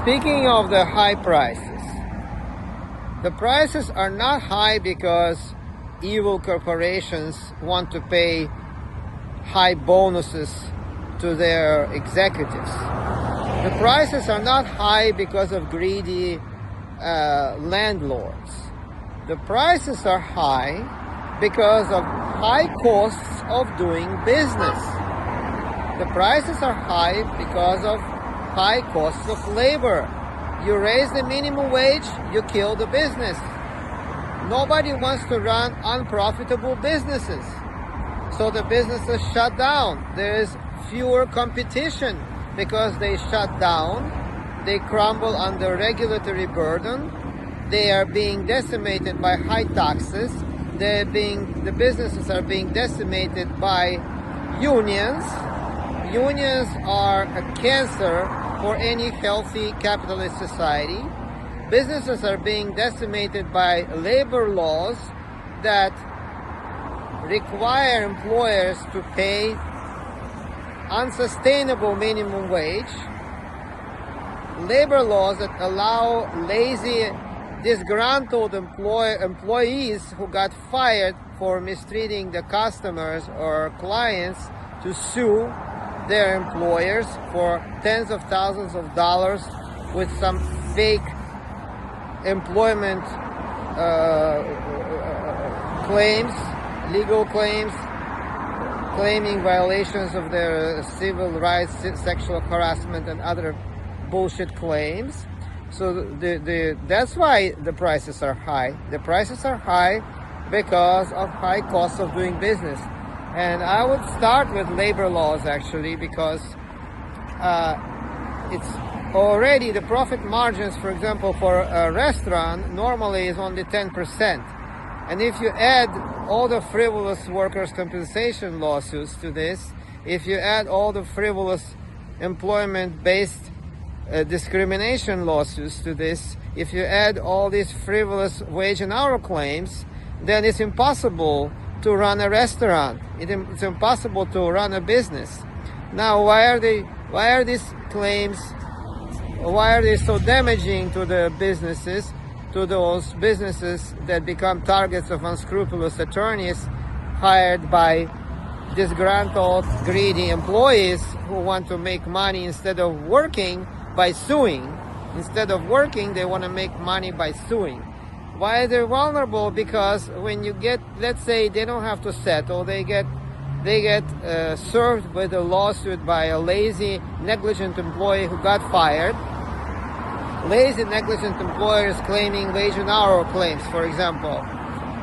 speaking of the high prices, the prices are not high because evil corporations want to pay high bonuses to their executives. The prices are not high because of greedy landlords. The prices are high because of high costs of doing business. The prices are high because of high costs of labor. You raise the minimum wage, you kill the business. Nobody wants to run unprofitable businesses. So the businesses shut down. There is fewer competition because they shut down. They crumble under regulatory burden. They are being decimated by high taxes. The businesses are being decimated by unions. Unions are a cancer for any healthy capitalist society. Businesses are being decimated by labor laws that require employers to pay unsustainable minimum wage. Labor laws that allow lazy, disgruntled employees who got fired for mistreating the customers or clients to sue their employers for tens of thousands of dollars with some fake employment claims, legal claims, claiming violations of their civil rights, sexual harassment, and other bullshit claims. So that's why the prices are high. The prices are high because of high costs of doing business. And I would start with labor laws, actually, because it's already the profit margins, for example, for a restaurant normally is only 10%. And if you add all the frivolous workers' compensation lawsuits to this, if you add all the frivolous employment-based discrimination lawsuits to this, if you add all these frivolous wage and hour claims, then it's impossible to run a restaurant. It's impossible to run a business. Now, why are these claims, why are they so damaging to the businesses, to those businesses that become targets of unscrupulous attorneys hired by disgruntled, greedy employees who want to make money instead of working by suing? Instead of working, they want to make money by suing. Why they're vulnerable? Because when you get, let's say they don't have to settle, they get served with a lawsuit by a lazy, negligent employee who got fired. Lazy, negligent employers claiming wage and hour claims, for example.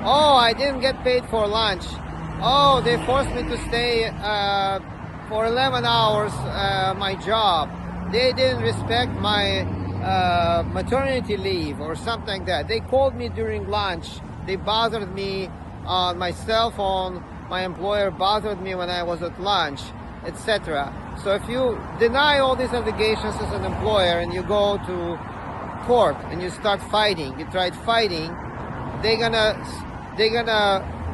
Oh, I didn't get paid for lunch. Oh, they forced me to stay for 11 hours my job. They didn't respect my maternity leave or something like that. They called me during lunch. They bothered me on my cell phone. My employer bothered me when I was at lunch, etc. So if you deny all these allegations as an employer and you go to court and you start fighting, you tried fighting, they're gonna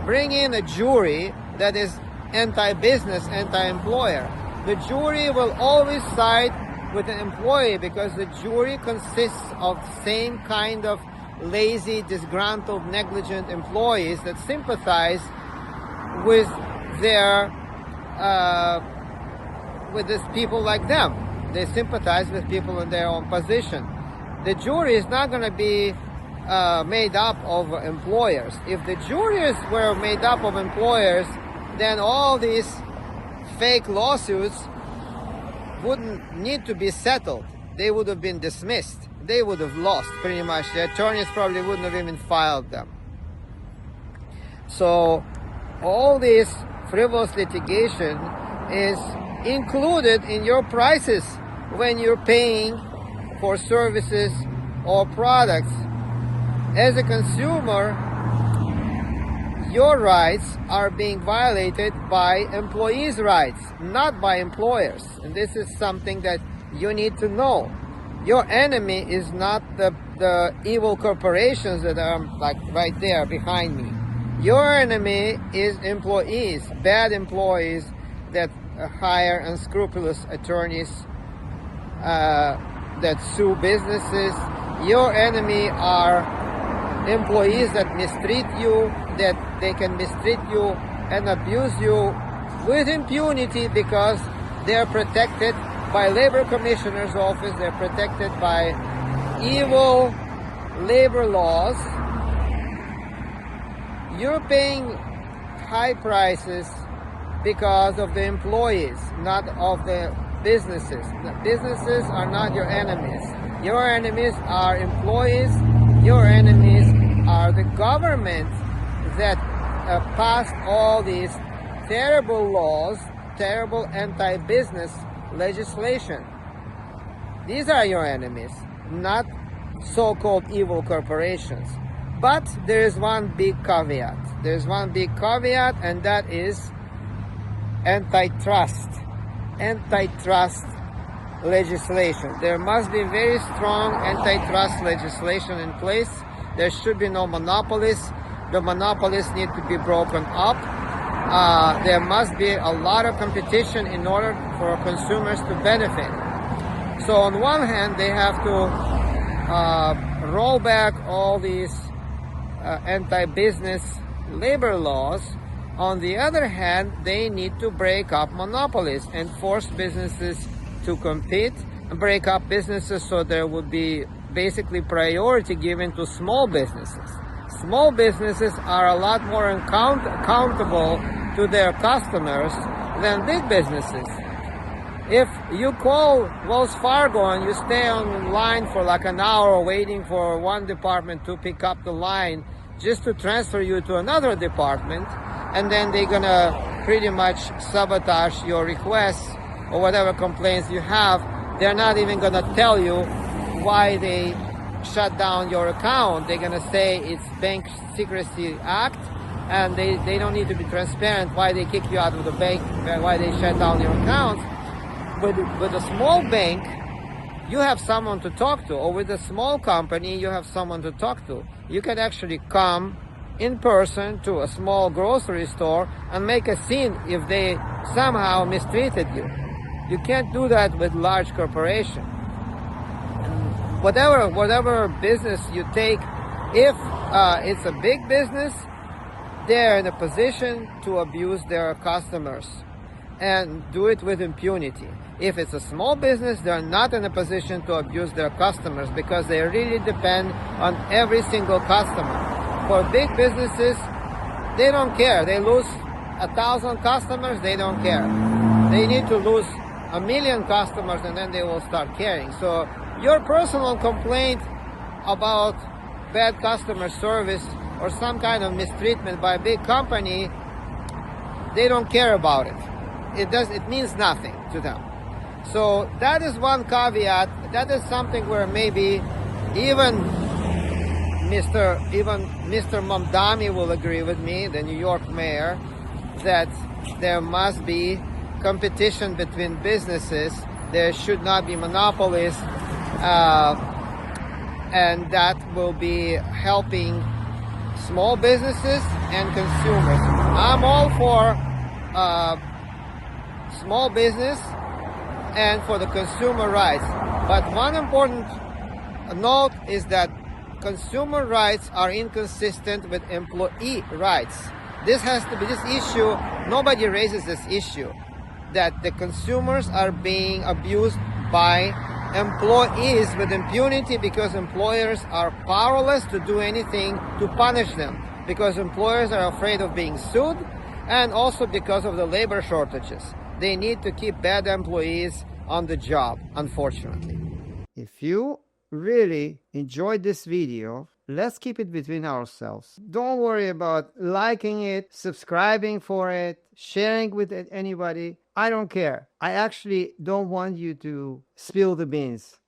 bring in a jury that is anti-business, anti-employer. The jury will always side with an employee because the jury consists of the same kind of lazy, disgruntled, negligent employees that sympathize with their with these people like them. They sympathize with people in their own position. The jury is not going to be made up of employers. If the juries were made up of employers, then all these fake lawsuits wouldn't need to be settled. They would have been dismissed. They would have lost, pretty much. The attorneys probably wouldn't have even filed them. So all this frivolous litigation is included in your prices when you're paying for services or products. As a consumer, your rights are being violated by employees' rights, not by employers. And this is something that you need to know. Your enemy is not the evil corporations that are like right there behind me. Your enemy is employees, bad employees that hire unscrupulous attorneys that sue businesses. Your enemy are employees that mistreat you, that they can mistreat you and abuse you with impunity because they're protected by labor commissioner's office, they're protected by evil labor laws. You're paying high prices because of the employees, not of the businesses. The businesses are not your enemies. Your enemies are employees. Your enemies are the government that passed all these terrible laws, terrible anti-business legislation. These are your enemies, not so-called evil corporations. But there is one big caveat. There's one big caveat, and that is antitrust legislation. There must be very strong antitrust legislation in place. There should be no monopolies. The monopolies need to be broken up. There must be a lot of competition in order for consumers to benefit. So on one hand, they have to roll back all these anti-business labor laws. On the other hand, they need to break up monopolies and force businesses to compete, and break up businesses so there would be basically priority given to small businesses. Small businesses are a lot more accountable to their customers than big businesses. If you call Wells Fargo and you stay on line for like an hour waiting for one department to pick up the line just to transfer you to another department, and then they're gonna pretty much sabotage your requests or whatever complaints you have, they're not even gonna tell you why they shut down your account. They're gonna say it's Bank Secrecy Act, and they don't need to be transparent why they kick you out of the bank, why they shut down your account. With a small bank, you have someone to talk to, or with a small company, you have someone to talk to. You can actually come in person to a small grocery store and make a scene if they somehow mistreated you. You can't do that with large corporation. Whatever business you take, if it's a big business, they're in a position to abuse their customers and do it with impunity. If it's a small business, they're not in a position to abuse their customers because they really depend on every single customer. For big businesses, they don't care. They lose 1,000 customers, they don't care. They need to lose 1 million customers and then they will start caring. So your personal complaint about bad customer service or some kind of mistreatment by a big company, they don't care about it. It means nothing to them. So that is one caveat. That is something where maybe even Mr. Mamdani will agree with me, the New York mayor, that there must be competition between businesses. There should not be monopolies, and that will be helping small businesses and consumers. I'm all for small business and for the consumer rights. But one important note is that consumer rights are inconsistent with employee rights. This issue, nobody raises this issue, that the consumers are being abused by employees with impunity because employers are powerless to do anything to punish them, because employers are afraid of being sued, and also because of the labor shortages. They need to keep bad employees on the job, unfortunately. If you really enjoyed this video, let's keep it between ourselves. Don't worry about liking it, subscribing for it, sharing with anybody. I don't care. I actually don't want you to spill the beans.